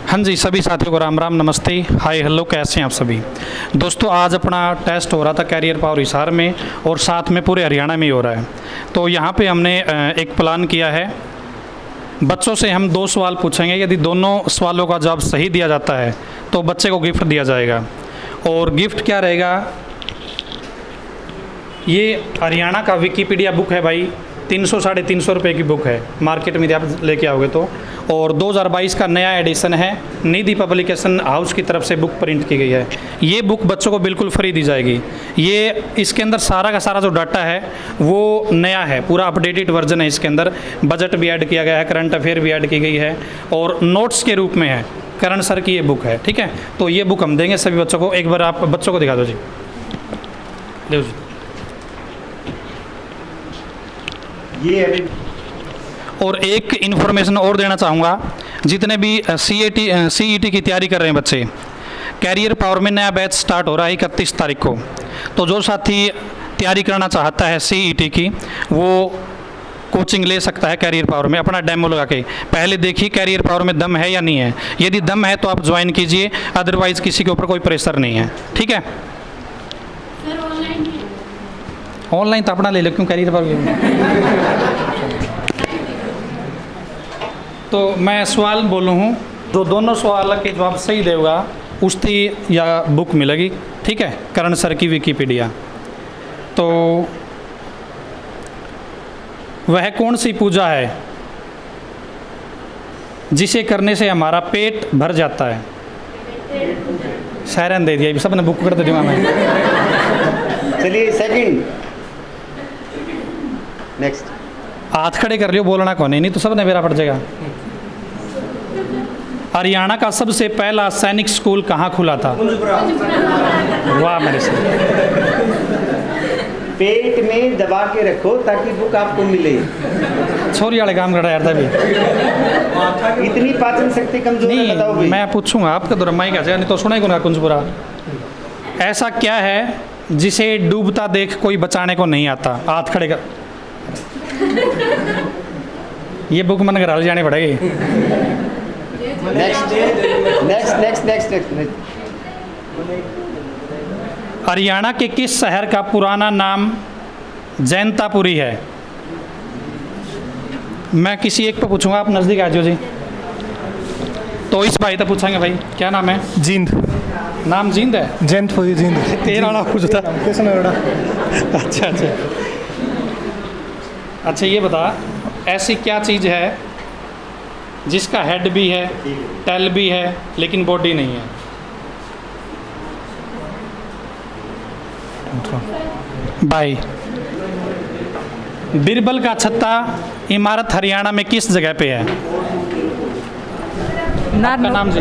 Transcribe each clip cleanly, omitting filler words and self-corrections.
हाँ जी, सभी साथियों को राम राम, नमस्ते, हाय हेलो, कैसे हैं आप सभी दोस्तों। आज अपना टेस्ट हो रहा था कैरियर पावर हिसार में और साथ में पूरे हरियाणा में ही हो रहा है। तो यहाँ पे हमने एक प्लान किया है। बच्चों से हम 2 सवाल पूछेंगे, यदि दोनों सवालों का जवाब सही दिया जाता है तो बच्चे को गिफ्ट दिया जाएगा। और गिफ्ट क्या रहेगा, ये हरियाणा का विकिपीडिया बुक है भाई, 300 साढ़े 300 रुपये की बुक है, मार्केट में आप लेके आओगे तो। और 2022 का नया एडिशन है, निधि पब्लिकेशन हाउस की तरफ से बुक प्रिंट की गई है। ये बुक बच्चों को बिल्कुल फ्री दी जाएगी। ये इसके अंदर सारा का सारा जो डाटा है वो नया है, पूरा अपडेटेड वर्जन है। इसके अंदर बजट भी ऐड किया गया है, करंट अफेयर भी ऐड की गई है और नोट्स के रूप में है। करण सर की ये बुक है, ठीक है। तो ये बुक हम देंगे सभी बच्चों को। एक बार आप बच्चों को दिखा दो जी, ले जी। ये अभी और एक इन्फॉर्मेशन और देना चाहूँगा, जितने भी CET की तैयारी कर रहे हैं बच्चे, कैरियर पावर में नया बैच स्टार्ट हो रहा है 31 तारीख को। तो जो साथी तैयारी करना चाहता है CET की, वो कोचिंग ले सकता है कैरियर पावर में, अपना डेमो लगा के। पहले देखिए कैरियर पावर में दम है या नहीं है। यदि दम है तो आप ज्वाइन कीजिए, अदरवाइज़ किसी के ऊपर कोई प्रेशर नहीं है, ठीक है। ऑनलाइन तो अपना ले लो, क्यों कैरियर पावर। तो मैं सवाल बोलूँ हूँ, जो दोनों सवाल के जवाब सही देगा उसकी या बुक मिलेगी, ठीक है, करण सर की विकिपीडिया। तो वह कौन सी पूजा है जिसे करने से हमारा पेट भर जाता है। सायरन दे दिया, सबने बुक कर दिया मैं। चलिए सेकंड नेक्स्ट। हाथ खड़े कर लियो, बोलना कौन है, नहीं तो सबने मेरा पड़ जाएगा। हरियाणा का सबसे पहला सैनिक स्कूल कहाँ खुला था। वाह मेरे से। पेट में दबा के रखो ताकि बुक आपको मिले। छोरी वाले काम कर रहा है यार तभी। इतनी पाचन शक्ति कमजोर है, बताओ भाई। मैं पूछूंगा आपका तो रमाई का, नहीं तो सुनाई को ना कुंजपुरा। ऐसा क्या है जिसे डूबता देख कोई बचाने को नहीं आता। हाथ खड़े कर। ये बुक मन घर जाने पड़ेगी। Next next next next next. Haryana के किस शहर का पुराना नाम जैनतापुरी है। मैं किसी एक पे पूछूंगा, आप नज़दीक आ जाओ जी। तो इस भाई तो पूछेंगे, भाई क्या नाम है। जींद। नाम जींद है। जैनतापुरी जींद। तेरा नाम पूछता। अच्छा अच्छा अच्छा, ये बता, ऐसी क्या चीज़ है जिसका हेड भी है, टेल भी है, लेकिन बॉडी नहीं है। भाई, बिरबल का इमारत हरियाणा में किस जगह पे है। आपका नाम जी।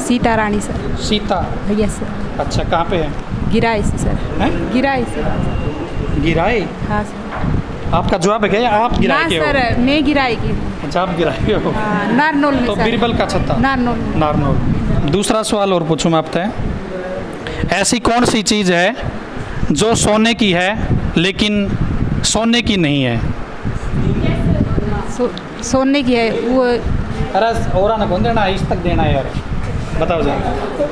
Sita Rani sir. Sita. Yes sir. अच्छा, कहाँ पे है। गिराई से सर। हैं? गिराई से। गिराई। हाँ सर। आपका जवाब है क्या, या आप गिराई ना के हो। सर, मैं गिराई की। अच्छा, आप गिराई के हो। हाँ, नारनौल में तो सर। बिरबल का छत्ता। नारनौल। नारनौल। दूसरा सवाल और पूछूं मैं आपसे, ऐसी कौन सी चीज़ है जो सोने की है लेकिन सोने की नहीं है। सोने की है वो। अरे और ना कौन देना, इस तक देना है यार, बताओ जी।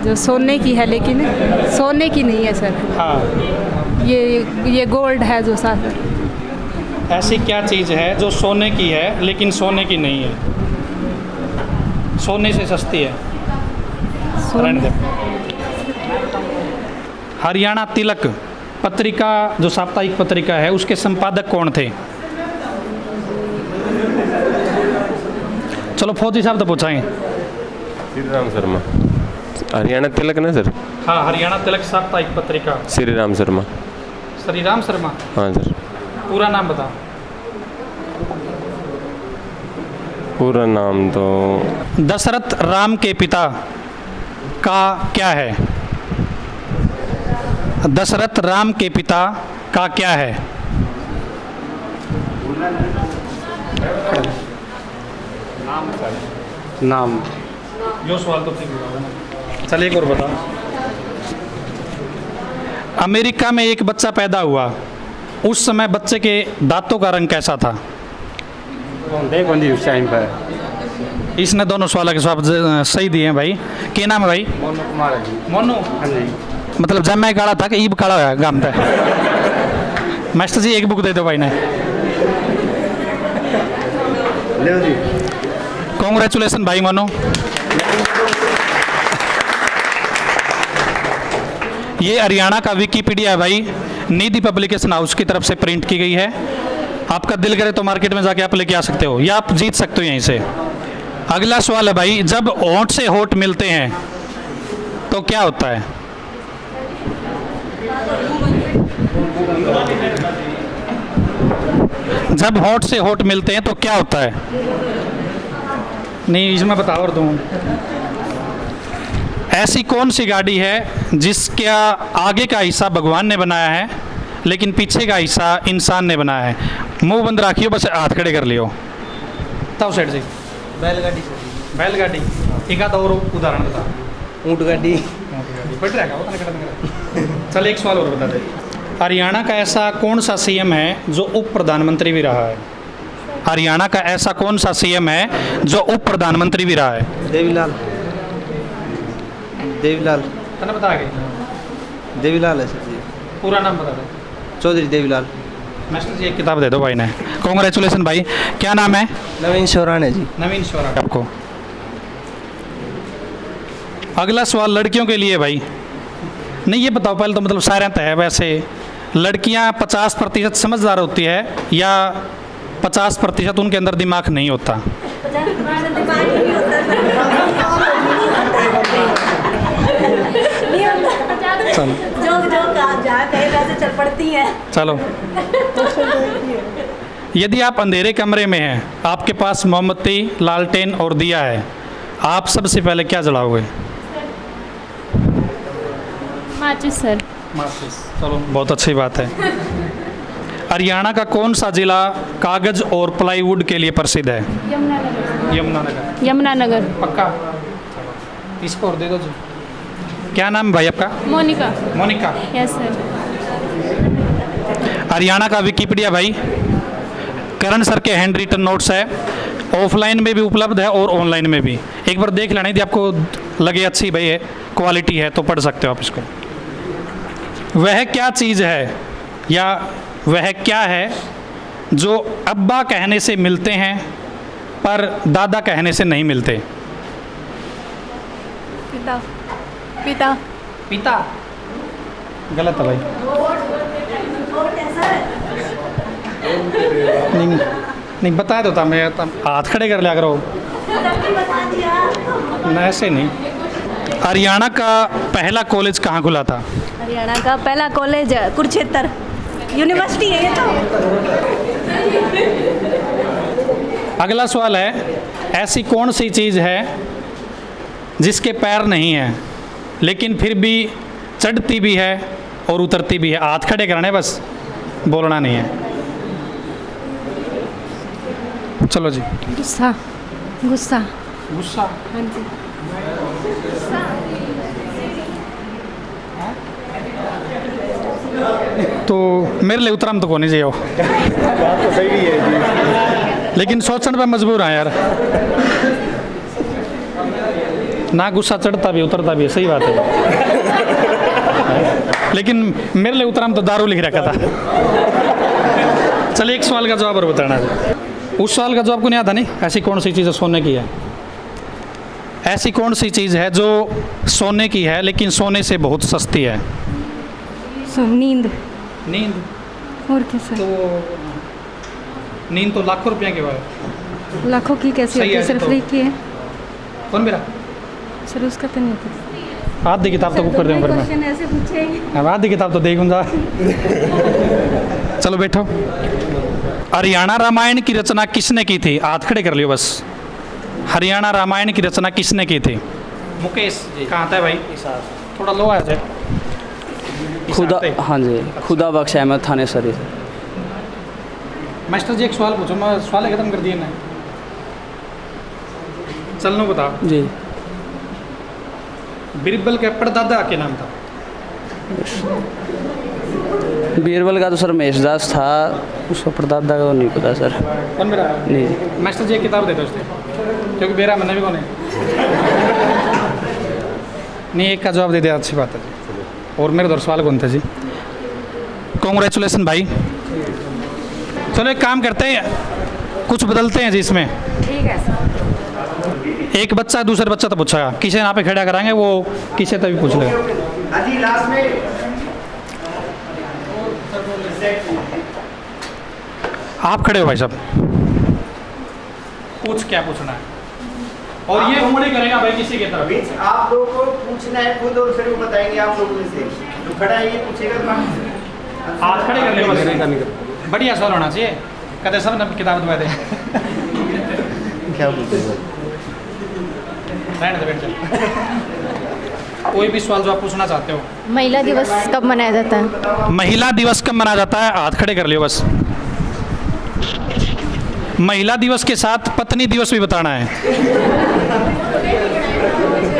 जो सोने की है लेकिन सोने की नहीं है सर। हाँ, ये गोल्ड है जो सर। ऐसी क्या चीज़ है जो सोने की है लेकिन सोने की नहीं है, सोने से सस्ती है। रहने दे। हरियाणा तिलक पत्रिका, जो साप्ताहिक पत्रिका है, उसके संपादक कौन थे। चलो फौजी साहब तो पूछाएंगे। श्री राम शर्मा। हरियाणा तिलक ना सर। हाँ, हरियाणा तिलक साप्ताहिक पत्रिका। श्री राम शर्मा। श्री राम शर्मा। हाँ सर। पूरा नाम बता। पूरा नाम तो दशरथ राम के पिता का क्या है। दशरथ राम के पिता का क्या है। नाम। जो सवाल तो ठीक होगा। चलिए एक और बता। अमेरिका में एक बच्चा पैदा हुआ, उस समय बच्चे के दांतों का रंग कैसा था। देख बंदी उस टाइम पर इसने दोनों सवाल के जवाब सही दिए हैं भाई। क्या नाम है भाई? मोनू कुमार है जी। मोनू। हाँ जी। मतलब जब मैं काला था कि ईब काला होया गाम पे। मास्टर जी एक बुक दे दो भाई ने। ले जी। कॉन्ग्रेचुलेसन भाई मोनू। ये हरियाणा का विकीपीडिया है भाई, निधि पब्लिकेशन हाउस की तरफ से प्रिंट की गई है। आपका दिल करे तो मार्केट में जाके आप लेके आ सकते हो या आप जीत सकते हो यहीं से। अगला सवाल है भाई, जब होंठ से होंठ मिलते हैं तो क्या होता है? जब होंठ से होंठ मिलते हैं तो क्या होता है? नहीं इसमें बताओ और दूँ। ऐसी कौन सी गाड़ी है जिसका आगे का हिस्सा भगवान ने बनाया है लेकिन पीछे का हिस्सा इंसान ने बनाया है? मुंह बंद रखियो, बस हाथ खड़े कर लियो। तब सेठ जी। बैलगाड़ी बैलगाड़ी। एक आधा और उदाहरण बता। ऊँट गाड़ी बैठ रहेगा वो तो नहीं। चल एक सवाल और बता दे। हरियाणा का ऐसा कौन सा सीएम है जो उप प्रधानमंत्री भी रहा है? हरियाणा का ऐसा कौन सा सीएम है जो उप प्रधानमंत्री भी रहा है? देवीलाल देवीलाल तने बता गई। देवीलाल है सर जी। पूरा नाम बता दे। चौधरी देवीलाल। मास्टर जी एक किताब दे दो भाई ने। कॉन्ग्रेचुलेसन भाई। क्या नाम है? नवीन शौरान है जी। नवीन शौरा आपको। अगला सवाल लड़कियों के लिए भाई। नहीं ये बताओ पहले तो, मतलब सारे है वैसे लड़कियां 50% समझदार होती है या 50% उनके अंदर दिमाग नहीं होता? चलो जो जहाँ कहीं वैसे चल पड़ती हैं। चलो। यदि आप अंधेरे कमरे में हैं, आपके पास मोमबत्ती, लालटेन और दिया है, आप सबसे पहले क्या जलाओगे? माचिस सर। माचिस। चलो बहुत अच्छी बात है। हरियाणा का कौन सा जिला कागज और प्लाईवुड के लिए प्रसिद्ध है? यमुनानगर। यमुनानगर। यमुनानगर। पक्का? इसको और दे दो जी। क्या नाम है भाई आपका? मोनिका। मोनिका। Yes sir. हरियाणा का विकिपीडिया भाई, करण सर के हैंड रिटन नोट्स है, ऑफलाइन में भी उपलब्ध है और ऑनलाइन में भी। एक बार देख लेना, यदि आपको लगे अच्छी भाई है क्वालिटी है तो पढ़ सकते हो आप इसको। वह क्या चीज़ है या वह क्या है जो अब्बा कहने से मिलते हैं पर दादा कहने से नहीं मिलते? पिता। पिता। पिता। गलत है भाई। नहीं नहीं बताया तो था मैं, हाथ खड़े कर लिया करो। नहीं ऐसे नहीं। हरियाणा का पहला कॉलेज कहाँ खुला था? हरियाणा का पहला कॉलेज कुरुक्षेत्र यूनिवर्सिटी है ये तो। अगला सवाल है, ऐसी कौन सी चीज़ है जिसके पैर नहीं हैं लेकिन फिर भी चढ़ती भी है और उतरती भी है? हाथ खड़े कराने, बस बोलना नहीं है। चलो जी। गुस्सा। गुस्सा। गुस्सा। हाँ जी। तो मेरे लिए उतराम तो कोनी चाहिए हो। बात तो सही है जी। लेकिन सोचने पे मजबूर हैं यार। ना गुस्सा चढ़ता भी उतरता भी है, सही बात है। लेकिन मेरे लिए उतराम तो दारू लिख रखा था। चलिए एक सवाल का जवाब और बताना है। उस सवाल का जवाब को नहीं आता नहीं। ऐसी कौन सी चीज़ सोने की है? ऐसी कौन सी चीज़ है जो सोने की है लेकिन सोने से बहुत सस्ती है? नींद। नींद। और क्या सर? तो नींद तो लाखों रुपया की है। लाखों की कैसे सही होती है है सर? तो। फ्री की है कौन मेरा? सर, उसका तो नहीं होता। आधी किताब तो बुक कर दूँ फिर मैं। क्वेश्चन ऐसे पूछे। अब आधी किताब तो देखूंगा। चलो बैठो। हरियाणा रामायण की रचना किसने की थी? हाथ खड़े कर लियो बस। हरियाणा रामायण की रचना किसने की थी? मुकेश जी। कहाँ था भाई? थोड़ा लो आ जाए। खुदा। हाँ जी, खुदा बख्श अहमद थानेसरी। मास्टर जी एक सवाल पूछो, मैं सवाल खत्म कर दिए ना। चलनो बताओ। जी। बीरबल के परदादा के नाम था? बीरबल का तो सर महेशदास था, उसका परदादा का तो नहीं पता सर। कौन मेरा? नहीं। मास्टर जी एक किताब दे दो उसने। क्योंकि मेरा मैंने भी कौन है नहीं, एक का जवाब दे दिया, अच्छी बात है जी। और मेरे उधर सवाल कौन था जी? कॉन्ग्रेचुलेसन भाई। चलो एक काम करते हैं, कुछ बदलते हैं जी इसमें। ठीक है सर। एक बच्चा दूसरे बच्चा तो पूछेगा, किसे यहाँ पे खड़ा कराएंगे, वो किसे तभी पूछ लेगा। हाँ जी लास्ट में आप खड़े हो भाई साहब, पूछ क्या पूछना है, और ये उंगली करेगा भाई किसी की तरफ। बीच आप लोगों को पूछना है खुद, और फिर वो बताएंगे आप लोगों में से जो खड़ा है ये पूछेगा। हाथ खड़े कर ले बस, बढ़िया सवाल होना चाहिए। कहते सब न किताब दबा दे। क्या बोलते हैं? रहने दे, बैठ जा। कोई भी सवाल जो आप पूछना चाहते हो। महिला दिवस कब मनाया जाता है? महिला दिवस कब मनाया जाता है? हाथ खड़े कर लियो बस। महिला दिवस के साथ पत्नी दिवस भी बताना है।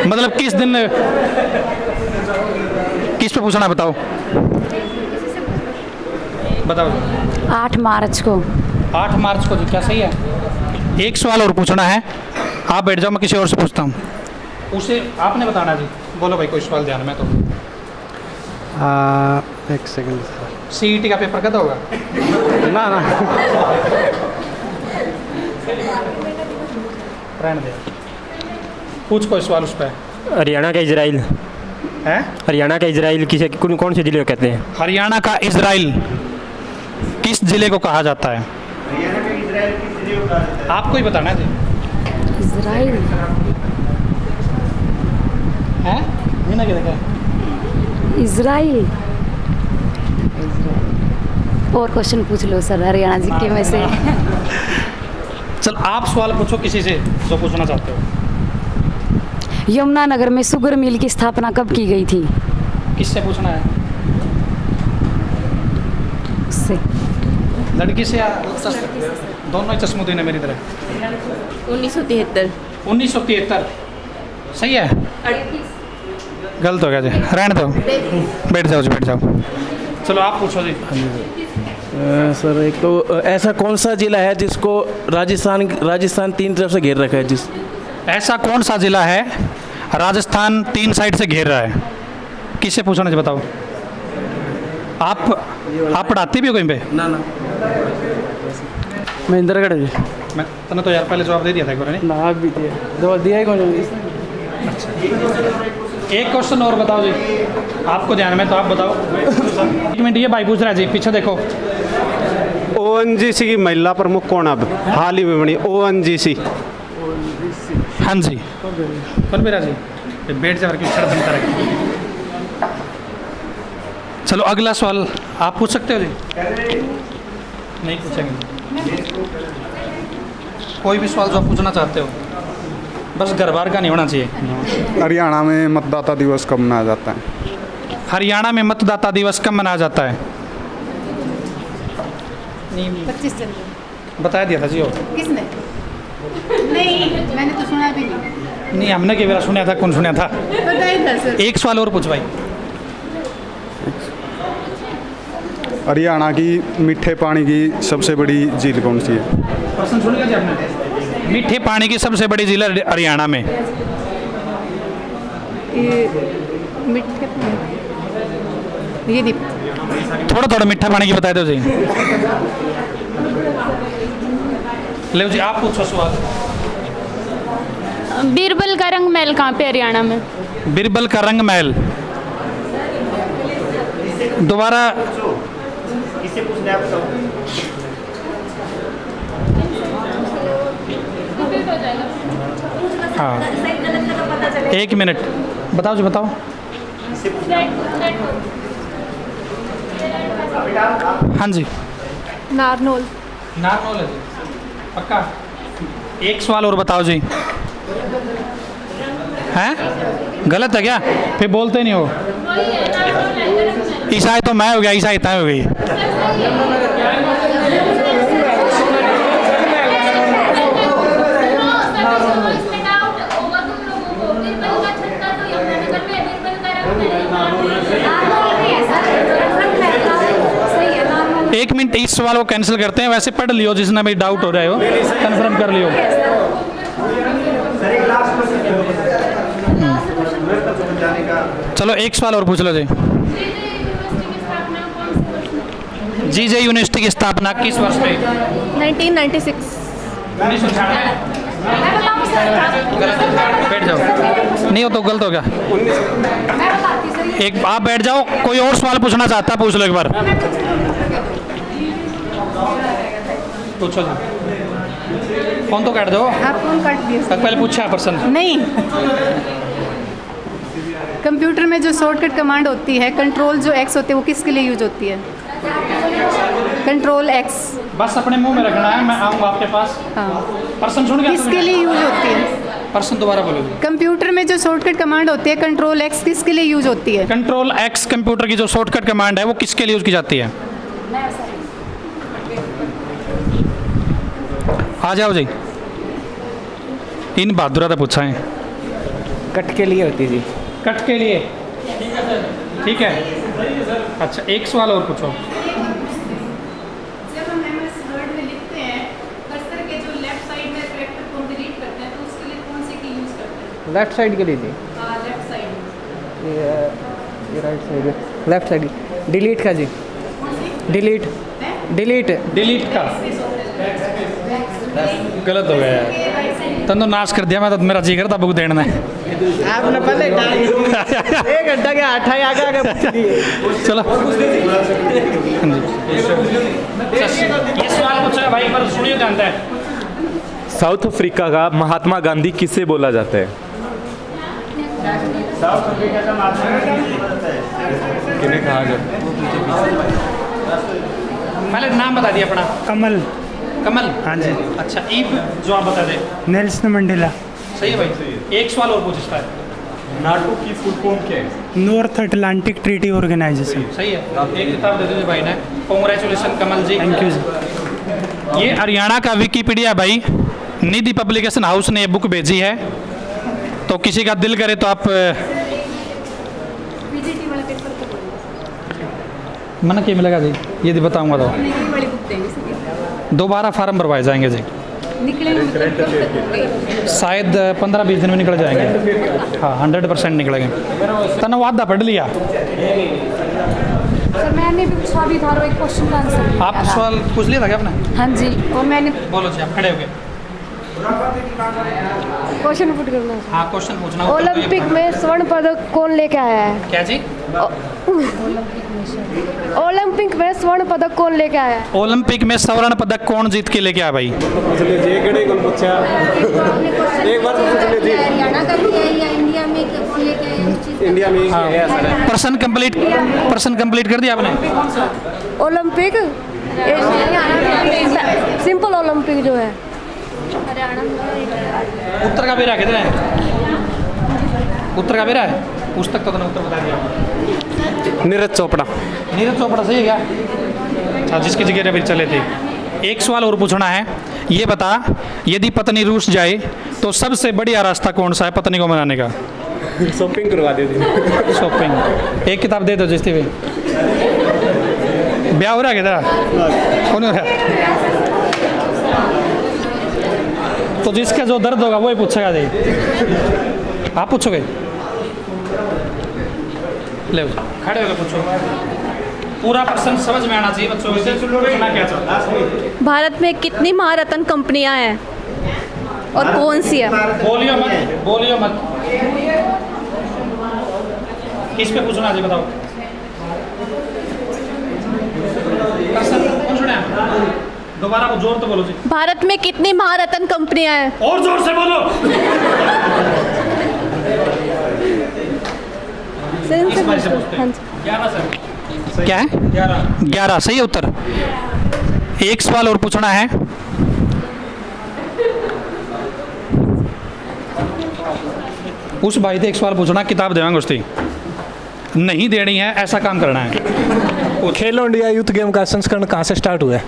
मतलब किस दिन, किस पे पूछना है बताओ, बताओ। 8 मार्च को। 8 मार्च को जी, क्या सही है? एक सवाल और पूछना है, आप बैठ जाओ, मैं किसी और से पूछता हूँ। उसे आपने बताना जी। बोलो भाई, कोई सवाल ध्यान में तो। एक सेकंड। सीईटी का पेपर कब होगा? ना ना रहने दे, पूछ कोई सवाल उस पर। हरियाणा का इजराइल है? हरियाणा का इजराइल किसे कौन से जिले को कहते हैं? हरियाणा का इजराइल किस जिले को कहा जाता है? हरियाणा का इजराइल किस जिले को कहा जाता है? आपको ही बताना है जी। इजराइल है मीना क्या देखा? इजराइल। और क्वेश्चन पूछ लो सर, हरियाणा जी के में से। चल आप सवाल पूछो किसी से जो पूछना चाहते हो। यमुनानगर में शुगर मिल की स्थापना कब की गई थी? किससे पूछना है? उससे। लड़की से या दोनों ही चश्मुदीन है मेरी तरह। 1973। 1973 सही है? गलत हो गया जी, रहने दो, बैठ जाओ जी, बैठ जाओ। चलो आप पूछो जी। सर एक तो ऐसा कौन सा जिला है जिसको राजस्थान 3 तरफ से घेर रखा है? जिस ऐसा कौन सा जिला है राजस्थान 3 साइड से घेर रहा है? किससे पूछना जी, बताओ। आप पढ़ाते भी हो कहीं पे? ना महेंद्रगढ़ जी। मैं तने तो यार पहले जवाब दे दिया था एक बार, नहीं? ना आप भी दिया, दवा दिया ही कौन? एक क्वेश्चन और बताओ जी, आपको ध्यान में तो आप बताओ। 1 मिनट, ये भाई पूछ रहा है जी, पीछे देखो। ओएनजीसी की महिला प्रमुख कौन अब हाल ही में बनी? ओएनजीसी। हाँ जी, कौन मेरा जी? बैठ जा, छड़ बनता रहे। चलो अगला सवाल आप पूछ सकते हो जी। नहीं पूछेंगे, कोई भी सवाल जो आप पूछना चाहते हो, बस घर बार का नहीं होना चाहिए। हरियाणा में मतदाता दिवस कब मनाया जाता है? हरियाणा में मतदाता दिवस कब मनाया जाता है? 25 जनवरी। बताया दिया था जी। और किसने? नहीं, मैंने तो सुना भी नहीं। नहीं, हमने कई बार सुना था, कौन सुना था? बताया था सर। एक सवाल और पूछ भाई। हरियाणा की मीठे पानी की सबसे बड़ी झील कौन सी है? प्रश्न सुन लिया जी आपने? मीठे पानी की सबसे बड़ी झील हरियाणा में। मीठे पानी, ये दीप। थोड़ा मीठा पानी की बताए दो जी। ले जी, आप पूछो सवाल। बीरबल का रंग महल कहाँ पे हरियाणा में? बीरबल का रंग महल, दोबारा किससे पूछना है आप बताओ। हाँ, 1 मिनट, बताओ जी, बताओ। हाँ जी, नारनौल। नारनौल है जी, पक्का। एक सवाल और बताओ जी। हैं? गलत है क्या? फिर बोलते नहीं हो। ईसाई तो मैं हो गया, ईसाई तय हो गई। एक मिनट, इस सवाल को कैंसिल करते हैं। वैसे पढ़ लियो, जिसने भी डाउट हो रहा हो कंफर्म कर लियो। सर एक लास्ट क्वेश्चन जाने का। चलो एक सवाल और पूछ लो जी। जीजे यूनिवर्सिटी की स्थापना किस वर्ष में? 1996। 1996। बैठ जाओ, नहीं हो तो गलत हो गया। एक आप बैठ जाओ, कोई और सवाल पूछना चाहता है पूछ लो एक बार। पूछो जी। फोन तो काट दो। आप फोन काट दिए सर। पहले पूछा है पर्सन। नहीं, कंप्यूटर में जो शॉर्टकट कमांड होती है, कंट्रोल जो एक्स होते हैं, वो किसके लिए यूज होती है? Control x. बस अपने मुंह में रखना है, मैं आऊँगा आपके पास। हाँ, पर्सन सुन गया? किसके लिए यूज होती है? पर्सन दोबारा बोलोगे। कंप्यूटर में जो शॉर्टकट कमांड होती है, कंट्रोल एक्स, किसके लिए यूज होती है? कंट्रोल एक्स कंप्यूटर की जो शॉर्टकट कमांड है वो किसके लिए यूज की जाती है? आ जाओ जी। इन बहादुरा तो पूछा है। कट के लिए होती है जी। कट के लिए, ठीक है। अच्छा एक सवाल और पूछो। जब हम MS वर्ड में लिखते हैं, कर्सर के जो लेफ्ट साइड में कैरेक्टर को डिलीट करते हैं, तो उसके लिए कौन से की यूज करते हैं? लेफ्ट साइड के लिए जी। हाँ, लेफ्ट साइड। ये right side, left side delete का जी। डिलीट डिलीट डिलीट का गलत हो गया यार। तन तो नाश कर दिया मैं, तो मेरा जी करता बुक देना है। आपने पहले 1 घंटा के आगे आगे पूछ लिए। चलो हाँ जी। ये सवाल पूछा है भाई, पर सुनिए जानता है। साउथ अफ्रीका का महात्मा गांधी किसे बोला जाता है? किन्हें कहा जाता है? पहले नाम बता दिया अपना। कमल। कमल, हाँ जी। अच्छा ईब जो आप बता दें। Nelson Mandela. सही है भाई। एक सवाल और पूछ इसका है। नाटो की फुल फॉर्म क्या है? North Atlantic Treaty Organization. सही है। एक किताब दे दीजिए भाई ने। Congratulation Kamal ji. Thank you जी। ये हरियाणा का विकिपीडिया भाई, निधि पब्लिकेशन हाउस ने ये बुक भेजी है, तो किसी का दिल करे तो आप मना क्या मिलेगा जी, यदि बताऊंगा तो वाली बुक देंगे सर। दोबारा फार्म भरवाए जाएंगे जी। निकलेंगे शायद 15-20 दिन में निकल जाएंगे। हाँ 100% निकलेंगे। तने वादा पढ़ लिया। सर मैंने भी पूछा भी था, एक क्वेश्चन का आंसर आप सवाल पूछ लिया था क्या आपने? हाँ जी, और मैंने बोलो जी, आप खड़े हो गए। क्वेश्चन पुट करना। हाँ क्वेश्चन पूछना। ओलंपिक में स्वर्ण पदक कौन लेके आया है? क्या जी? ओलंपिक में स्वर्ण पदक कौन लेके आया है? ओलंपिक में स्वर्ण पदक कौन जीत के लेके आया भाई? एक बार पूछ लीजिए। हरियाणा का भी है या इंडिया में कौन लेके आए उस चीज़? इंडिया में ही है सर। पर्सन कंप्लीट कर दिया आपने? ओलंपिक सिंपल ओलंपिक जो है हरियाणा में उत्तर का बेरा किधर है? उत्तर का बेरा है? उस तक तो उत्तर बता दिया। नीरज चोपड़ा। नीरज चोपड़ा सही है क्या? अच्छा जिसकी जगह अभी चले थे। एक सवाल और पूछना है। ये बता, यदि पत्नी रूस जाए तो सबसे बढ़िया रास्ता कौन सा है पत्नी को मनाने का? शॉपिंग करवा दे दी। शॉपिंग। एक किताब दे दो जिससे भी। ब्याह हो रहा है किधर? कौन हो रहा है? तो जिसका जो दर्द होगा वही पूछेगा जी। आप पूछोगे? ले खड़े होकर पूछो। पूरा प्रश्न समझ में आना चाहिए बच्चों। पूछना क्या चाहता है? भारत में कितनी महारत्न कंपनियां हैं और कौन सी है? बोलियो मत, बोलियो मत। किस पे पूछना जी बताओ। प्रश्न पूछना है। दोबारा वो जोर तो बोलो जी। भारत में कितनी महारत्न कंपनियां हैं? और जोर से बोलो। इस बार से पूछते हैं। 11 सर। क्या है? 11 सही है उत्तर। एक सवाल और पूछना है। उस भाई से एक सवाल पूछना, किताब देवांगे उसकी। नहीं देनी है, ऐसा काम करना है। खेलो इंडिया यूथ गेम का संस्करण कहाँ से स्टार्ट हुआ है?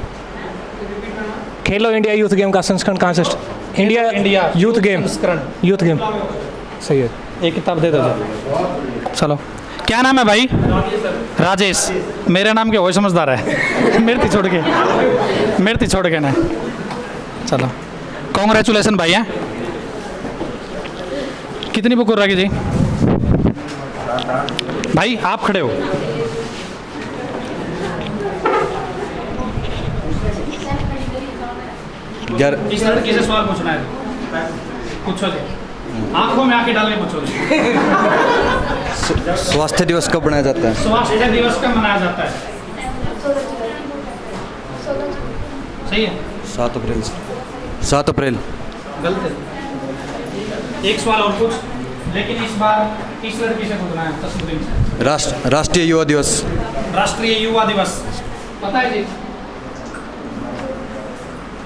खेलो इंडिया यूथ गेम का संस्करण कहाँ से? India youth game. Youth game सही है। एक किताब दे दो। चलो क्या नाम है भाई? राजेश। मेरे नाम के वही समझदार है। मेरे छोड़ के ना। चलो कॉन्ग्रेचुलेसन भाई हैं। कितनी बुक हो रही जी? भाई आप खड़े हो। इस लड़की से सवाल पूछना है, पूछो जी। आंखों में आंखें डाल के पूछो जी। स्वास्थ्य दिवस कब मनाया जाता है? स्वास्थ्य दिवस कब मनाया जाता है? सही है। 7 अप्रैल। 7 अप्रैल। गलत है। एक सवाल और पूछ, लेकिन इस बार इस लड़की से पूछना है, तस्वीर से। राष्ट्रीय युवा दिवस। राष्ट्रीय युवा दिवस पता है जी?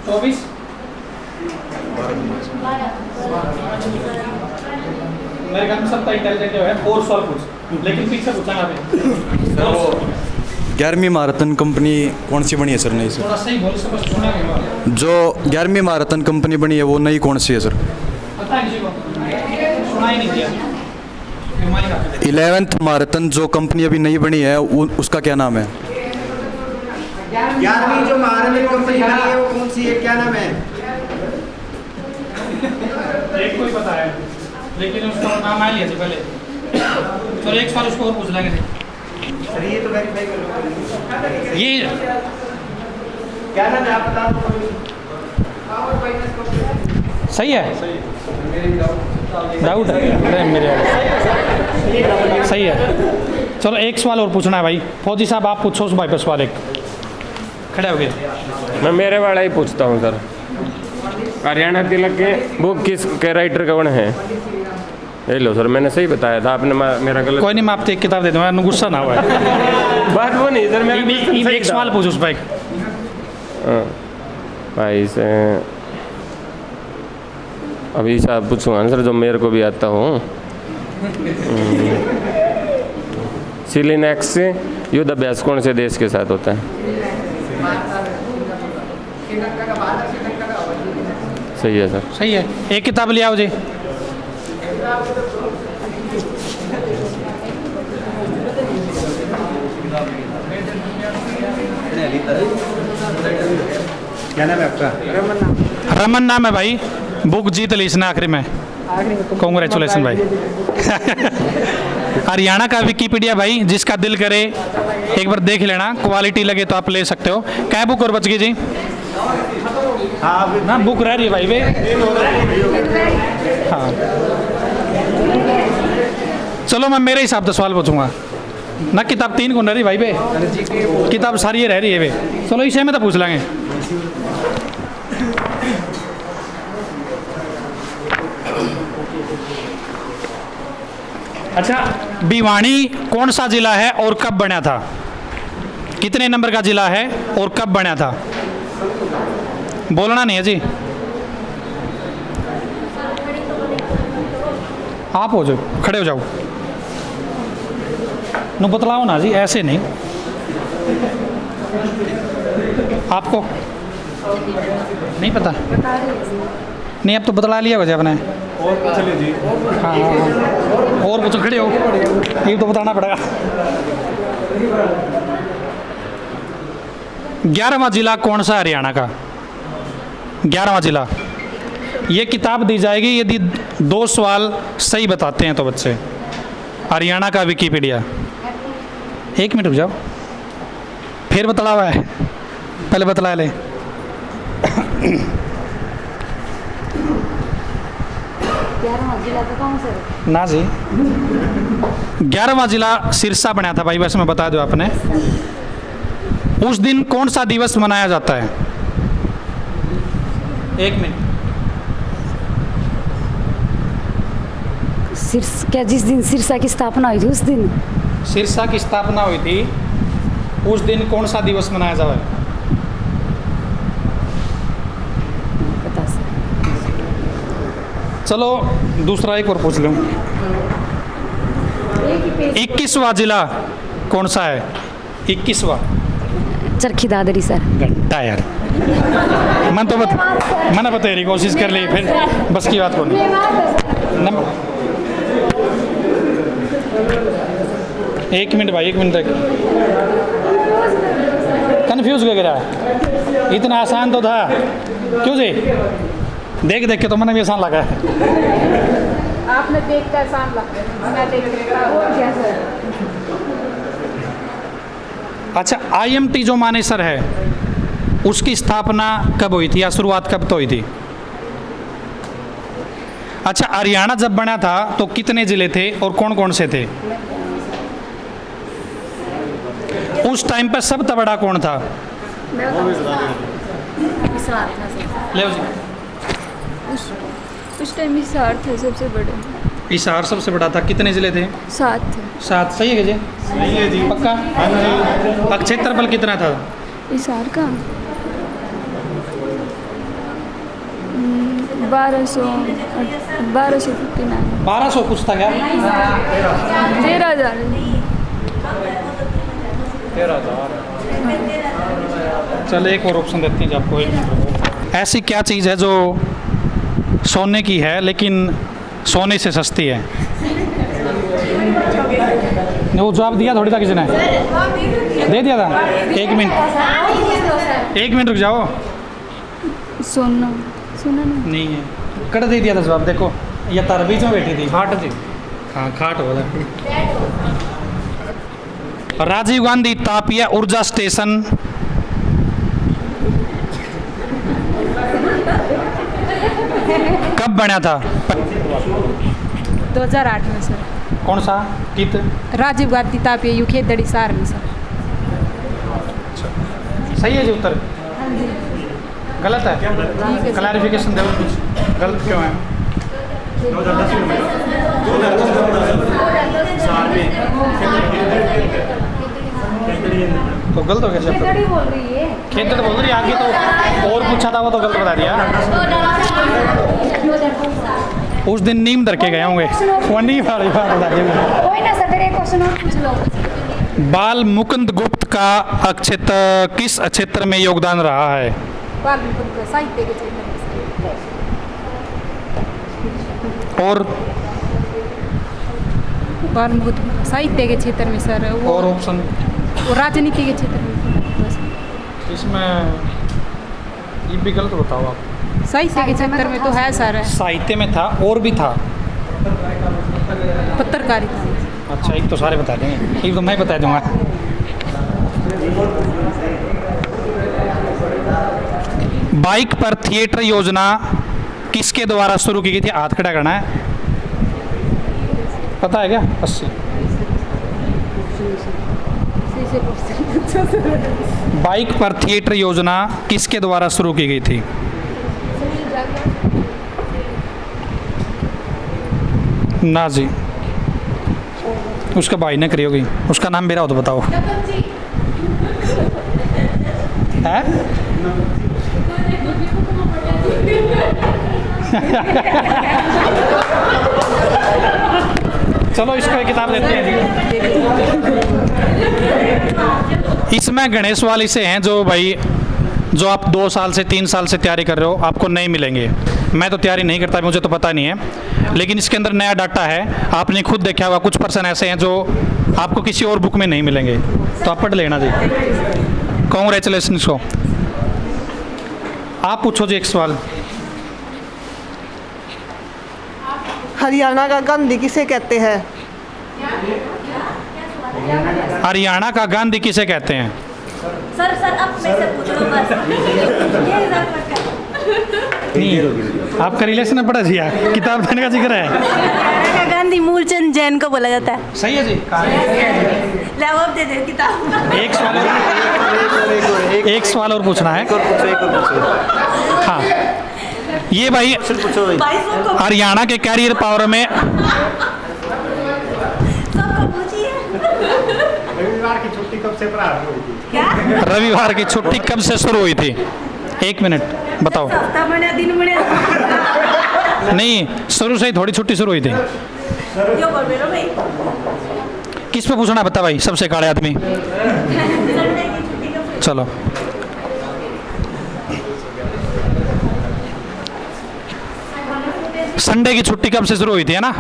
24 मेरे घर में सबका इंटेलिजेंट है। और सवाल पूछ, लेकिन पीछे पूछा अभी। 11वीं महारत्न कंपनी कौन सी बनी है सर नई? थोड़ा सही बोल सकते, सुना नहीं। जो 11वीं महारत्न कंपनी बनी है वो नई कौन सी है सर? पता है किसी को? सुना ही नहीं दिया। 11th महारत्न जो कंपनी अभी नई बनी है उसका क्या नाम है? 11वीं जो महारत्न कंपनी बनी है वो कौन सी है, क्या नाम है? एक को ही पता है, लेकिन उसका नाम आ लिया थी पहले। चलो एक सवाल उसको और पूछ लेंगे। सर ये तो वेरीफाई कर लो। ये क्या नाम है आप बता दो। सही है। डाउट है मेरे सही है। चलो एक सवाल और पूछना है भाई। फौजी साहब आप पूछो उस भाई पर सवाल एक। खड़े हो गए। मैं मेरे वाला ही पूछता हूँ सर। हरियाणा तिलक के बुक किस के राइटर कौन है? ये लो सर, मैंने सही बताया था, आपने मेरा गलत। कोई नहीं, मैं आपको एक किताब दे दूँगा, गुस्सा ना हुआ है। बात वो नहीं सर, मैं एक सवाल पूछो उस भाई। भाई से अभी साहब पूछूंगा ना सर, जो मेरे को भी आता हूँ। सिलिनैक्स युद्ध अभ्यास कौन से देश के साथ होता है? सही है सर। सही है। एक किताब ले आओ जी। क्या नाम है आपका? रमन नाम है भाई। बुक जीत ली इसने आखिरी में। कॉन्ग्रेचुलेसन भाई। हरियाणा का विकिपीडिया भाई, जिसका दिल करे एक बार देख लेना, क्वालिटी लगे तो आप ले सकते हो। क्या बुक और बच गई जी? हाँ ना बुक रह रही है भाई वे। हाँ चलो मैं मेरे हिसाब से सवाल पूछूंगा ना। किताब 3 कौन रह रही भाई वे? किताब सारी ये रह रही है वे। चलो इसे में तो पूछ लेंगे। अच्छा, भिवानी कौन सा जिला है और कब बना था? कितने नंबर का जिला है और कब बना था? बोलना नहीं है जी। आप हो जाओ, खड़े हो जाओ। नो बतलाओ ना जी, ऐसे नहीं। आपको नहीं पता? नहीं, अब तो बतला लिया वजह आपने। और चलिए जी। हाँ और कुछ खड़े हो, ये तो बताना पड़ेगा। 11वां जिला कौन सा हरियाणा का? 11वां जिला। ये किताब दी जाएगी यदि 2 सवाल सही बताते हैं तो बच्चे। हरियाणा का विकिपीडिया। 1 मिनट रुक जाओ, फिर बतला हुआ है, पहले बतला ले। 11वां जिला तो कौन सा है? ना जी, 11वां जिला सिरसा बनाया था भाई, वैसे मैं बता दूं आपने। उस दिन कौन सा दिवस मनाया जाता है? 1 मिनट। क्या जिस दिन सिरसा की स्थापना हुई थी उस दिन? सिरसा की स्थापना हुई थी उस दिन कौन सा दिवस मनाया जाता है? बता सकते। चलो दूसरा एक और पूछ लूँ। 21वां जिला कौन सा है? 21वां। चरखी दादरी सर। घंटा यार, मैंने बतेरी कोशिश कर ली, फिर बस की बात को नहीं। एक मिनट भाई, 1 मिनट तक कन्फ्यूज क्यों गिरा? इतना आसान तो था। क्यों जी? देख देख के तो मैंने भी आसान लगा है। आपने देखता है सामला, मैं देखता हूँ। अच्छा, IMT जो मानेसर है उसकी स्थापना कब हुई थी या शुरुआत कब तो हुई थी? अच्छा, हरियाणा जब बना था तो कितने जिले थे और कौन कौन से थे? उस टाइम पर सबसे बड़ा कौन था? ले जी। उस टाइम हिसार थे सबसे बड़े। हिसार सबसे बड़ा था। कितने जिले थे? 7 थे। 7 सही है जी? सही है जी। पक्का? अब क्षेत्रफल कितना था हिसार का 1200 कुछ था क्या? 13,000। चल एक और ऑप्शन देते हैं आपको। ऐसी क्या चीज़ है जो सोने की है लेकिन सोने से सस्ती है? वो जवाब दिया थोड़ी था किसी ने? दे दिया था? 1 मिनट रुक जाओ। सोना नहीं है, कट दे दिया था जवाब। देखो ये तार बीच में बैठी थी। खाट थी। हाँ खाट बोला। राजीव गांधी तापीय ऊर्जा स्टेशन कब बना था? 2008 में सर। कौन सा? कित? राजीव गांधी तापीय युखेदड़ी सार में सर। सही है जी उत्तर? गलत है? क्लैरिफिकेशन दो कुछ। गलत क्यों है? तो गलत हो गया। खेतड़ी बोल रही है। खेतड़ बोल रही है। आगे तो और पूछा था वो तो गलत बता दिया। उस दिन नीम धर के गए होंगे। वो नीम वाली बात बता दी। बाल मुकुंद गुप्त का किस क्षेत्र में योगदान रहा है? साहित्य के क्षेत्र में। और साहित्य के क्षेत्र में सर। और ऑप्शन? वो राजनीति के क्षेत्र में बस। इसमें ये भी गलत बताओ आप। साहित्य के क्षेत्र में तो है सर। साहित्य में था और भी था। पत्रकारिता। अच्छा, एक तो सारे बता देंगे, एक तो मैं बता दूंगा। बाइक पर थिएटर योजना किसके द्वारा शुरू की गई थी? हाथ खड़ा करना है। पता है क्या? 80। बाइक पर थिएटर योजना किसके द्वारा शुरू की गई थी? ना जी, उसका भाई ने करी होगी। उसका नाम मेरा हो तो बताओ। है? चलो इसको एक किताब देते हैं जी। इसमें गणेश वाली से हैं जो भाई जो आप 2 साल से 3 साल से तैयारी कर रहे हो, आपको नहीं मिलेंगे। मैं तो तैयारी नहीं करता, मुझे तो पता नहीं है, लेकिन इसके अंदर नया डाटा है। आपने खुद देखा होगा कुछ पर्सन ऐसे हैं जो आपको किसी और बुक में नहीं मिलेंगे, तो आप पढ़ लेना जी। कॉन्ग्रेचुलेशन को। आप पूछो जी एक सवाल। हरियाणा का गांधी किसे कहते हैं? हरियाणा का गांधी किसे कहते हैं? सर अब मैं से पूछ लो बस। नहीं, आपका रिलेशन है पड़ा जी, किताब देने का जिक्र है। हरियाणा का गांधी मूलचंद जैन को बोला जाता है। सही है जी। ले वो दे दे किताब। एक सवाल और पूछना है। हाँ, ये भाई हरियाणा के कैरियर पावर में रविवार की छुट्टी कब से प्रारंभ हुई थी? क्या? रविवार की छुट्टी कब से शुरू हुई थी? 1 मिनट बताओ। हफ्ता बने दिन बने। नहीं, शुरू से ही थोड़ी छुट्टी शुरू हुई थी। यो बोल रहे हो भाई। किस पे पूछना बता भाई, सबसे काले आदमी। चलो संडे की छुट्टी कब से शुरू हुई थी, है ना?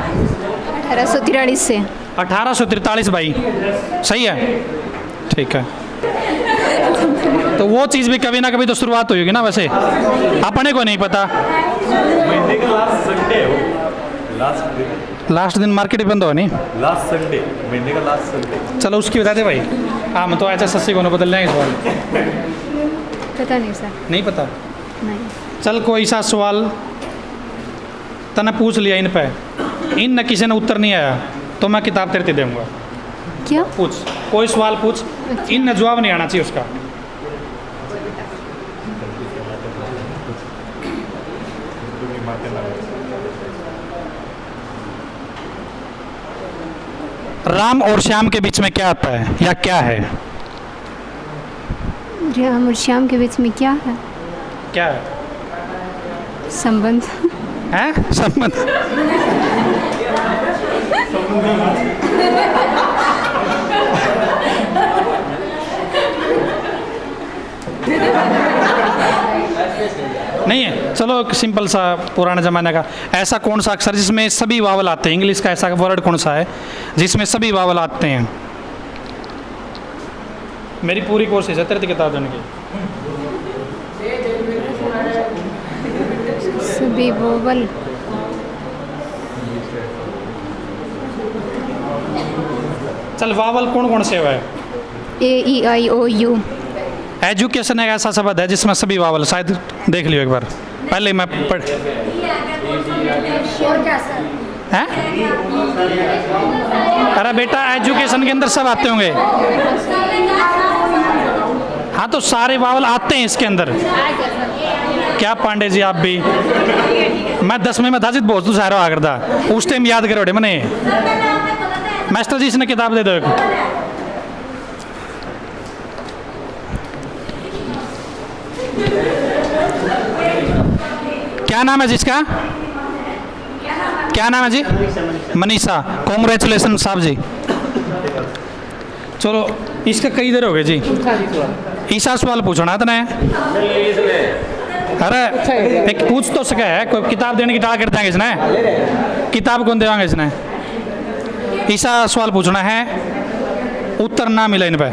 1843 से। 1843 भाई, सही है, ठीक है। तो वो चीज़ भी कभी ना कभी तो शुरुआत हुई होगी ना, वैसे अपने को नहीं पता। लास्ट दिन मार्केट ही बंद हो नहीं? लास्ट संडे, महीने का लास्ट संडे। चलो उसकी बता दे भाई। हम तो ऐसा सस्सी को ना बदल लेंगे सवाल। पता नहीं सर। नहीं पता? नहीं। चल कोई सा सवाल तने पूछ लिया इन पे, इन न किसी ने उत्तर नहीं आया तो मैं किताब तेरे ते दूंगा। क्या? पूछ, कोई सवाल पूछ, इन न जवाब नहीं आना चाहिए उसका। राम और श्याम के बीच में क्या आता है या क्या है? राम और श्याम के बीच में क्या है? क्या है? संबंध। हैं? संबंध। नहीं है, चलो सिंपल सा पुराने ज़माने का। ऐसा कौन सा अक्षर जिसमें सभी वावल आते हैं? इंग्लिश का ऐसा वर्ड कौन सा है जिसमें सभी वावल आते हैं? मेरी पूरी कोशिश है तेरी किताब देने की। सभी वावल। चल वावल कौन कौन से है? AEIOU। एजुकेशन एक ऐसा शब्द है जिसमें सभी वावल, शायद देख लियो एक बार, पहले मैं पढ़। हैं? अरे बेटा एजुकेशन के अंदर सब आते होंगे। हाँ तो सारे वावल आते हैं इसके अंदर। क्या पांडे जी आप भी? मैं 10वीं में था जित बहुत सारा आ करता उस टाइम याद करो मैंने। मास्टर जी इसने किताब दे दो एक। क्या नाम है जिसका? क्या नाम है जी? मनीषा। कॉन्ग्रेचुलेसन साहब जी। चलो इसका कई देर हो गए जी। ईसा सवाल पूछना था ना? अरे एक पूछ तो सके है, कोई किताब देने की टाल कर देंगे इसने? किताब कौन देवांगे इसने? ईसा सवाल पूछना है, उत्तर ना मिला इन पे।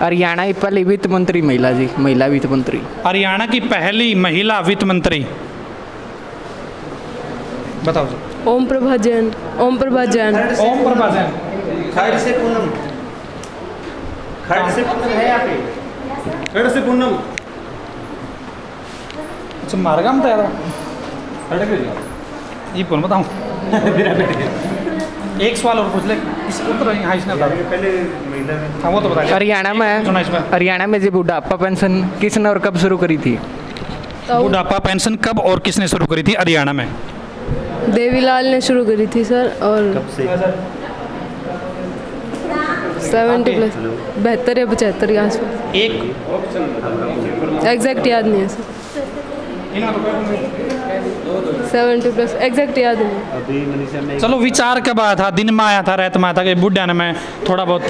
हरियाणा की पहली वित्त मंत्री महिला जी, महिला वित्त मंत्री। हरियाणा की पहली महिला वित्त मंत्री बताओ जी। ओम प्रभा जैन। ओम प्रभा जैन। ओम प्रभा जैन। खड़ से पूनम। खड़ से पूनम है यहाँ पे? खड़ से पूनम। अच्छा मारगा में तैयार ये कौन बताऊँ? एक सवाल और पूछ ले, इस उत्तर हाँ इसने बता दिया। हाँ वो तो बता दिया। हरियाणा में जी बुढ़ापा पेंशन किसने और कब शुरू करी थी? बुढ़ापा पेंशन कब और किसने शुरू करी थी हरियाणा में? देवीलाल ने शुरू करी थी सर। और कब से? 70 प्लस 72 या 75 के आसपास। एक एग्जैक्ट याद नहीं है सर। 70 प्लस एग्जैक्ट याद नहीं है। अभी मनीषा में चलो विचार कब आया था? दिन में आया था, रात में आया था कि बुढ़िया ने मैं थोड़ा बहुत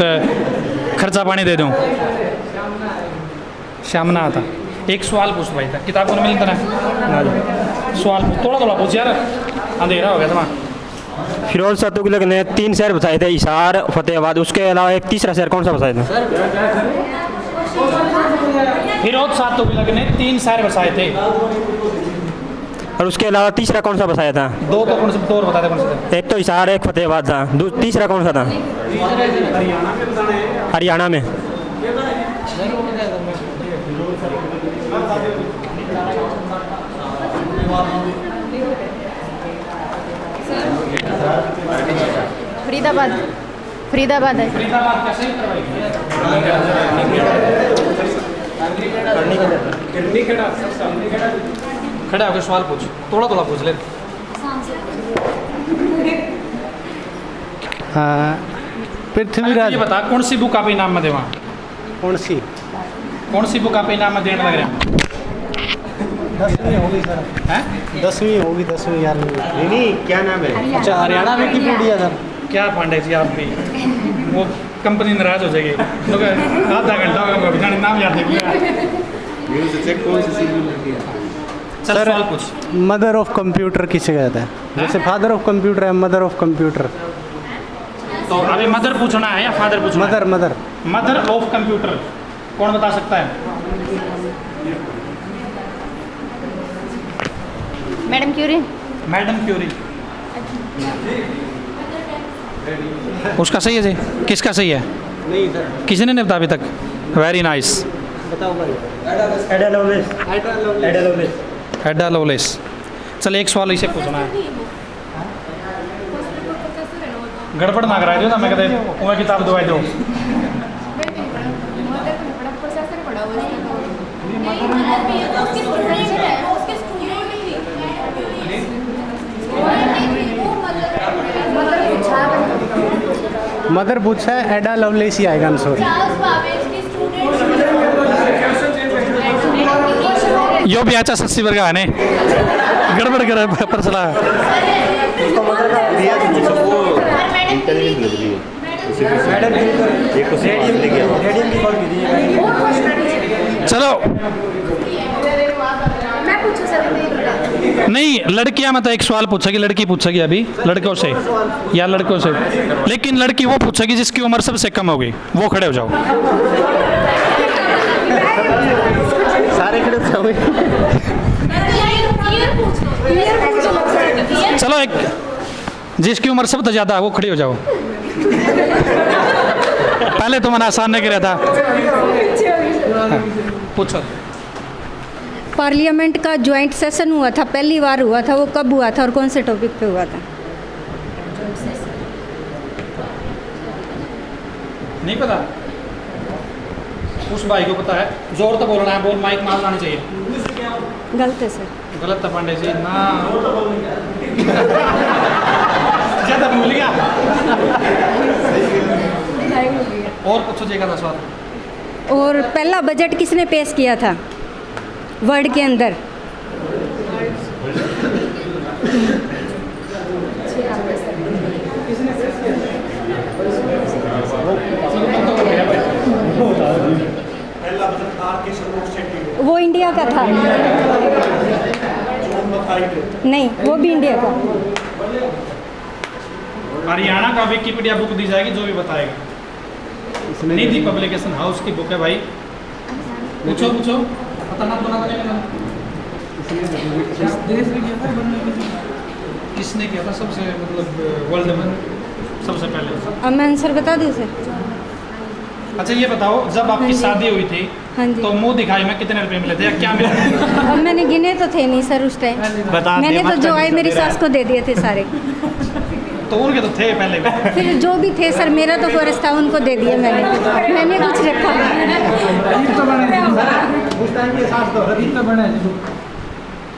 खर्चा पानी दे दूँ? शाम ना आता। एक सवाल पूछ भाई था, किताब को मिलता ना? सवाल थोड़ा थोड़ा पूछ यार, अंधेरा हो गया था। फिरोज शाह तुगलक ने 3 शहर बसाए थे, हिसार, फतेहाबाद, उसके अलावा एक तीसरा शहर कौन सा बसाया था? फिरोज शाह तुगलक ने 3 शहर बसाए थे और उसके अलावा तीसरा कौन सा बसाया था? दो तो कौन से? दो और बता दे कौन से थे? एक तो हिसार, एक फतेहाबाद था, तीसरा कौन सा था? हरियाणा में। फरीदाबाद। फरीदाबाद है। खड़ा होकर सवाल पूछ, थोड़ा थोड़ा पूछ ले। पृथ्वीराज। ये बता कौन सी बुक आप इनाम में देवा? कौन सी बुक आप इनाम में देने लग रहे हैं? 10वीं होगी सर। हैं? 10वीं होगी, 10वीं यार। नहीं क्या नाम है? अच्छा हरियाणा विकिपीडिया सर। क्या पांडे जी आप भी, वो कंपनी नाराज हो जाएगी। लोग आधा घंटा होगा नाम याद नहीं किया। कौन सी सीरीज लगी है? चल सवाल पूछ। मदर ऑफ कंप्यूटर किसे कहते हैं? जैसे फादर ऑफ कंप्यूटर है, मदर ऑफ कंप्यूटर। तो अभी मदर पूछना है या फादर पूछना? Mother mother mother of computer कौन बता सकता है? Madam Curie. मैडम क्यूरी, उसका सही है जी? किसका सही है? नहीं सर, किसी ने नहीं बताया अभी तक? Very nice. बताओ भाई। एडा लवलेस। एडा लोलेस। चल एक सवाल इसे पूछना है। गड़बड़ ना कराए दो ना, मैं कहते वह किताब दवाई दो। मदर पूछा है, एडा लवलेस ही आएगा आंसर। यो भी अच्छा 80 वर्ग है ने गड़बड़ करे पर चला। चलो नहीं, लड़कियां मतलब एक सवाल पूछेगी, लड़की पूछेगी अभी लड़कों से या लड़कों से, लेकिन लड़की वो पूछेगी जिसकी उम्र सबसे कम होगी। वो खड़े हो जाओ। सारे खड़े हो जाओगे। चलो एक जिसकी उम्र सबसे ज्यादा है वो खड़े हो जाओ। पहले तो मैंने आसान नहीं किया था। पूछो। पार्लियामेंट का ज्वाइंट सेशन हुआ था, पहली बार हुआ था, वो कब हुआ था और कौन से टॉपिक पे हुआ था? नहीं पता? उस भाई को पता है। जोर तो बोलना है, बोल माइक मार लानी चाहिए। गलत है सर। गलत है पांडे जी ना। ज्यादा भूल गया। और पूछो जी का सवाल। और पहला बजट किसने पेश किया था वर्ल्ड के अंदर? वो इंडिया का था। नहीं, वो भी इंडिया का। हरियाणा का विकिपीडिया बुक दी जाएगी, जो भी बताएगा। निधि पब्लिकेशन हाउस की बुक है भाई। पूछो पूछो। पता ना बना बनेगा। किसने किया था सबसे, मतलब वर्ल्ड में सबसे पहले? अब मैं आंसर बता दूँ सर? अच्छा ये बताओ, जब आपकी शादी हुई थी हाँ जी, तो मुंह दिखाई में कितने रुपए मिले थे या क्या मिला? अब मैंने गिने तो थे नहीं सर उस टाइम। मैंने तो जो आए मेरी सास को दे दिए थे सारे। तो उनके तो थे पहले भी। फिर जो भी थे सर, मेरा तो फर्ज था, उनको दे दिए मैंने कुछ रखा।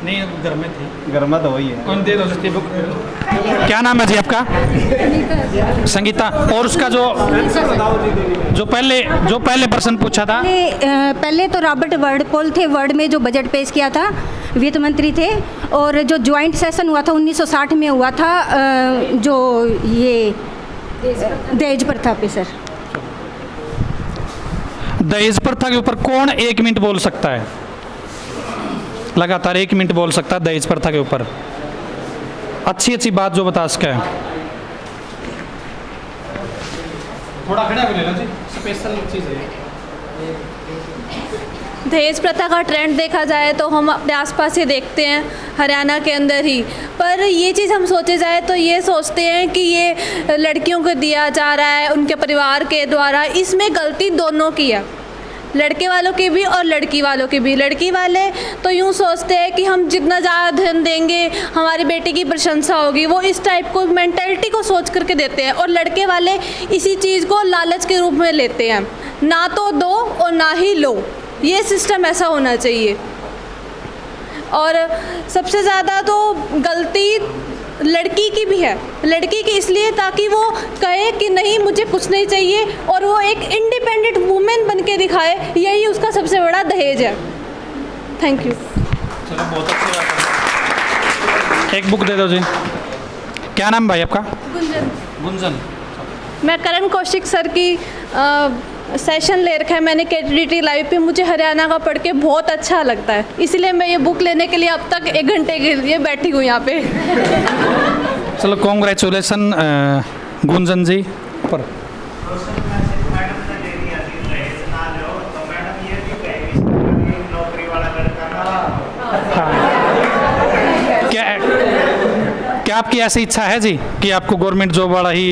नहीं घर में थी। घर में तो वही है। कौन दे दो सकती बुक? क्या नाम है जी आपका? संगीता। और उसका जो पहले प्रश्न पूछा था, पहले तो रॉबर्ट वर्डपोल थे, वर्ल्ड में जो बजट पेश किया था, वित्त मंत्री थे। और जो ज्वाइंट सेशन हुआ था 1960 में हुआ था, जो ये दहेज प्रथा पे सर। दहेज प्रथा के ऊपर कौन 1 मिनट बोल सकता है? लगातार 1 मिनट बोल सकता है दहेज प्रथा के ऊपर। अच्छी बात जो बता सके। थोड़ा खड़ा भी ले लो जी, स्पेशल चीज़ है। दहेज प्रथा का ट्रेंड देखा जाए तो हम अपने आसपास ही देखते हैं, हरियाणा के अंदर ही। पर ये चीज़ हम सोचे जाए तो ये सोचते हैं कि ये लड़कियों को दिया जा रहा है उनके परिवार के द्वारा। इसमें गलती दोनों की है, लड़के वालों की भी और लड़की वालों की भी। लड़की वाले तो यूँ सोचते हैं कि हम जितना ज़्यादा धन देंगे हमारी बेटी की प्रशंसा होगी, वो इस टाइप को मेंटलिटी को सोच करके देते हैं। और लड़के वाले इसी चीज़ को लालच के रूप में लेते हैं, ना तो दो और ना ही लो। ये सिस्टम ऐसा होना चाहिए। और सबसे ज़्यादा तो गलती लड़की की भी है, लड़की की इसलिए ताकि वो कहे कि नहीं मुझे कुछ नहीं चाहिए और वो एक इंडिपेंडेंट वुमेन बन के दिखाए। यही उसका सबसे बड़ा दहेज है। Thank you. चलो बहुत अच्छी बात है। एक बुक दे दो जी। क्या नाम भाई आपका? गुंजन। गुंजन। मैं करण कौशिक सर की सेशन ले रखा है मैंने KTDT लाइव पे। मुझे हरियाणा का पढ़ के बहुत अच्छा लगता है, इसलिए मैं ये बुक लेने के लिए अब तक 1 घंटे के लिए बैठी हूँ यहाँ पे। चलो कॉन्ग्रेचुलेसन गुंजन जी पर। क्या आपकी ऐसी इच्छा है जी कि आपको गवर्नमेंट जॉब वाला ही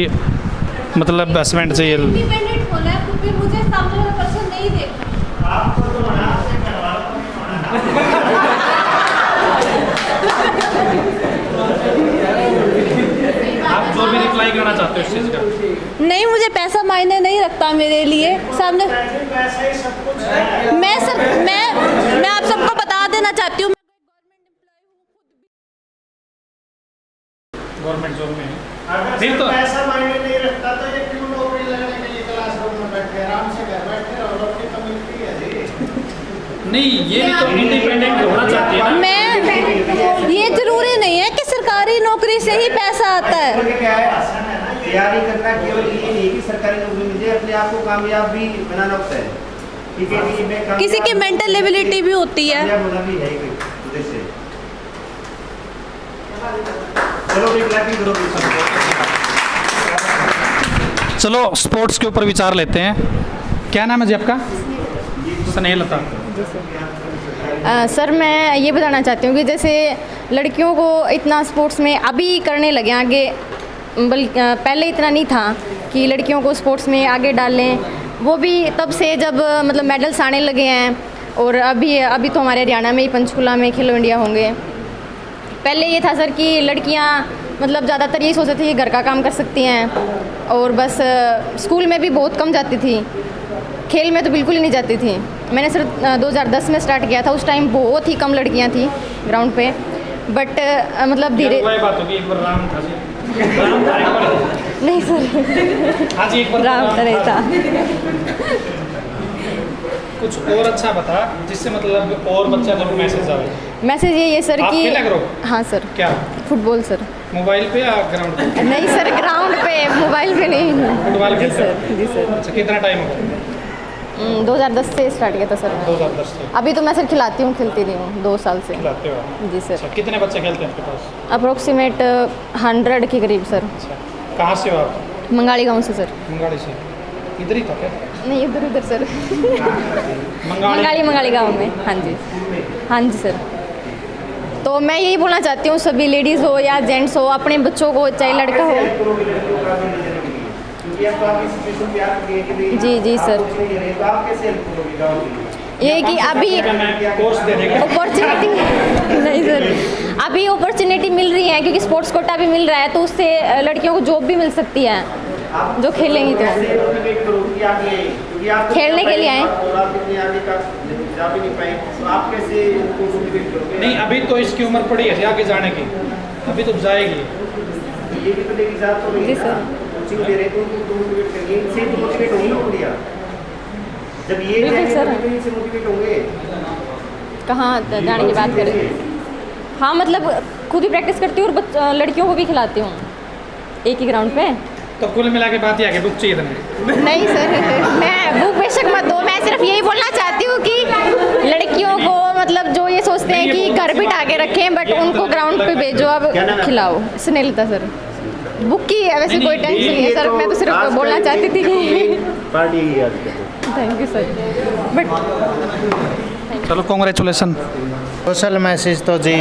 मतलब हस्बैंड चाहिए? इंडिपेंडेंट होना है, तो फिर मुझे सामने वाला पर्सन नहीं देखना। आप जो भी रिप्लाई करना चाहते हो इस चीज़ का? नहीं, मुझे पैसा मायने नहीं रखता मेरे लिए। सामने मैं आप सबको बता देना चाहती हूँ, गवर्नमेंट जॉब में अगर फिर तो पैसा मायने नहीं रखता तो ये क्यों नौकरी लगने के लिए क्लासरूम में बैठे आराम से घर बैठे और नौकरी तो मिलती है जी। नहीं, ये भी तो इंडिपेंडेंट होना चाहती है ना। मैं ये जरूरी नहीं है कि सरकारी नौकरी से ही पैसा आता है। क्या है तैयारी करना केवल ये नहीं कि सरकारी नौकरी मिल जाए, अपने आप को कामयाब भी बनाना होता है। ठीक है जी, मैं किसी की मेंटल एबिलिटी भी होती है। होना भी है उद्देश्य। चलो भी क्लैपिंग करो भी चलो स्पोर्ट्स के ऊपर विचार लेते हैं। क्या नाम है जी आपका? स्नेहलता। सर मैं ये बताना चाहती हूँ कि जैसे लड़कियों को इतना स्पोर्ट्स में अभी करने लगे आगे, पहले इतना नहीं था कि लड़कियों को स्पोर्ट्स में आगे डालें। वो भी तब से जब मतलब मेडल्स आने लगे हैं। और अभी तो हमारे हरियाणा में ही पंचकुला में खेलो इंडिया होंगे। पहले ये था सर कि लड़कियां मतलब ज़्यादातर यही सोचते थे कि घर का काम कर सकती हैं और बस स्कूल में भी बहुत कम जाती थी, खेल में तो बिल्कुल ही नहीं जाती थी। मैंने सर 2010 में स्टार्ट किया था, उस टाइम बहुत ही कम लड़कियां थी ग्राउंड पे, बट मतलब धीरे नहीं सर राम तो नहीं था। कुछ और अच्छा बता जिससे मतलब और बच्चा को मैसेज आए। मैसेज ये है सर आप कि खेला करो। हाँ सर। क्या? Football sir. मोबाइल पे या ग्राउंड पे? नहीं सर ग्राउंड पे, मोबाइल पे नहीं। फुटबॉल जी सर, जी सर। अच्छा, कितना टाइम हो गया? 2010 से स्टार्ट किया था सर। 2010 से। अभी तो मैं सर खिलाती हूँ, खेलती रही हूँ 2 साल से। खिलाते हो? जी सर। अच्छा, कितने बच्चे खेलते हैं आपके पास? अप्रोक्सीमेट 100 के करीब सर। अच्छा, कहाँ से हो आप? मंगाड़ी गांव से सर। मंगाड़ी से? इधर ही था क्या? नहीं इधर उधर सर। मंगाड़ी गांव में। हाँ जी, हाँ जी सर। तो मैं यही बोलना चाहती हूँ सभी लेडीज़ हो या जेंट्स हो, अपने बच्चों को चाहे लड़का हो। जी जी सर। ये कि अभी अपॉर्चुनिटी नहीं सर, अभी अपॉर्चुनिटी मिल रही है क्योंकि स्पोर्ट्स कोटा भी मिल रहा है, तो उससे लड़कियों को जॉब भी मिल सकती है जो खेलेंगी। तो खेलने के लिए आए। नहीं, अभी तो इसकी उम्र पड़ी है आगे जाने की, अभी तो जाएगी। जी सर। जब ये बिल्कुल सर। कहाँ जाने की बात करें? हाँ मतलब खुद ही प्रैक्टिस करती हूँ और लड़कियों को भी खिलाती हूँ एक ही ग्राउंड पे। तो कुल मिला के बात यह है कि बुक चाहिए तुम्हें? नहीं सर, मैं बुक बेशक मत दो, मैं सिर्फ यही बोलना चाहती हूँ कि लड़कियों को मतलब जो ये सोचते हैं कि घर बिठा के रखें, बट उनको ग्राउंड पे भेजो, अब खिलाओ। स्नेहलता सर। बुक की वैसे कोई टेंशन नहीं है सर, मैं तो सिर्फ बोलना चाहती थी कि थैंक यू सर। बट चलो कॉन्ग्रेचुलेसन। सोशल मैसेज तो जी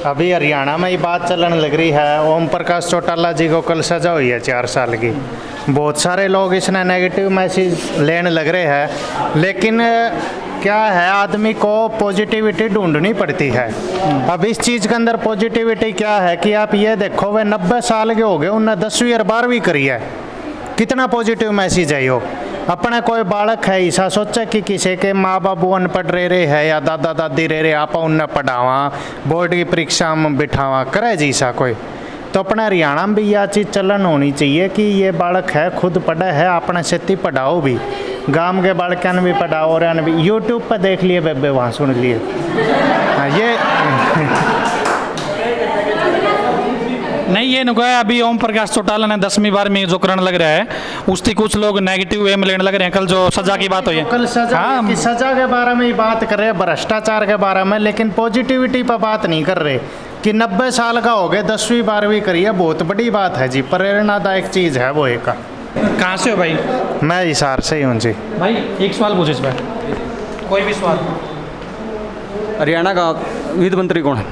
अभी हरियाणा में ही बात चलने लग रही है। ओम प्रकाश चौटाला जी को कल सजा हुई है 4 साल की। बहुत सारे लोग इसने नेगेटिव मैसेज लेने लग रहे हैं, लेकिन क्या है आदमी को पॉजिटिविटी ढूंढनी पड़ती है। अब इस चीज़ के अंदर पॉजिटिविटी क्या है कि आप ये देखो, वे 90 साल के हो गए, उनने 10वीं और 12वीं करी है। कितना पॉजिटिव मैसेज है यो। अपने कोई बालक है ऐसा सोचे कि किसी के माँ बाप अनपढ़ रहे है या दादा दादी रहे आप उन्हें पढ़ावा, बोर्ड की परीक्षा में बिठावा, करे जी ऐसा कोई। तो अपने हरियाणा में भी यह चीज़ चलन होनी चाहिए कि ये बालक है खुद पढ़े है, अपने सेती पढ़ाओ भी, गांव के बालकों ने भी पढ़ाओ और भी। यूट्यूब पर देख लिए बेबे, वहाँ सुन लिए। ये नहीं, ये नुका है अभी ओम प्रकाश चौटाला ने 10वीं बार में जो करने लग रहा है, उसकी कुछ लोग नेगेटिव वे में लेने लग रहे हैं। कल जो सजा की बात हुई है, कल सजा की सजा के बारे में ही बात कर रहे हैं, भ्रष्टाचार के बारे में, लेकिन पॉजिटिविटी पर बात नहीं कर रहे कि 90 साल का हो गए, 10वीं 12वीं करी है, बहुत बड़ी बात है जी, प्रेरणादायक चीज़ है वो एक। कहाँ से हो भाई? मैं हिसार से ही हूँ जी। भाई एक सवाल पूछे इस बार, कोई भी सवाल। हरियाणा का वित्त मंत्री कौन है?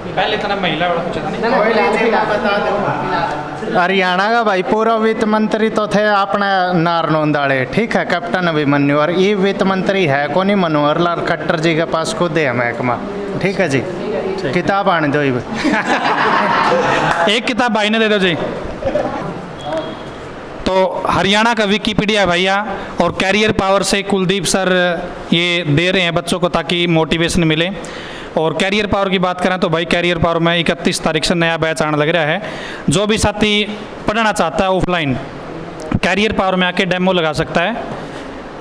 पहले इतना महिला वाला पूछा था नहीं। हरियाणा का भाई पूर्व वित्त मंत्री तो थे अपने नारनौंद वाले, ठीक है, कैप्टन अभिमन्यु। और ये वित्त मंत्री है कौन ही, मनोहर लाल खट्टर जी के पास खुद है महकमा, ठीक है जी। किताब आने दो एक किताब भाई ने दे दो जी। तो हरियाणा का विकिपीडिया भैया और कैरियर पावर से कुलदीप सर ये दे रहे हैं बच्चों को ताकि मोटिवेशन मिले। और कैरियर पावर की बात करें तो भाई कैरियर पावर में 31 तारीख से नया बैच आने लग रहा है। जो भी साथी पढ़ना चाहता है ऑफलाइन कैरियर पावर में आके डेमो लगा सकता है।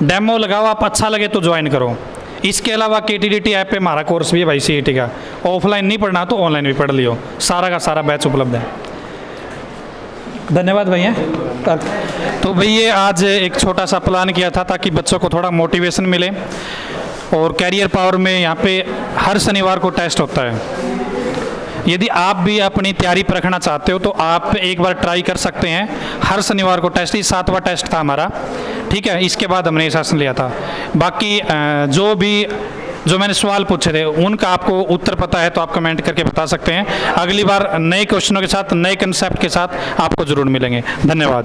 डेमो लगाओ, आप अच्छा लगे तो ज्वाइन करो। इसके अलावा KTDT ऐप पे हमारा कोर्स भी है भाई CET का। ऑफलाइन नहीं पढ़ना तो ऑनलाइन भी पढ़ लियो, सारा का सारा बैच उपलब्ध है। धन्यवाद भैया। तो भैया आज एक छोटा सा प्लान किया था ताकि बच्चों को थोड़ा मोटिवेशन मिले। और कैरियर पावर में यहाँ पे हर शनिवार को टेस्ट होता है। यदि आप भी अपनी तैयारी परखना चाहते हो तो आप एक बार ट्राई कर सकते हैं। हर शनिवार को टेस्ट, 7वां टेस्ट था हमारा, ठीक है। इसके बाद हमने ये शासन लिया था। बाकी जो मैंने सवाल पूछे थे उनका आपको उत्तर पता है तो आप कमेंट करके बता सकते हैं। अगली बार नए क्वेश्चनों के साथ, नए कंसेप्ट के साथ आपको ज़रूर मिलेंगे। धन्यवाद।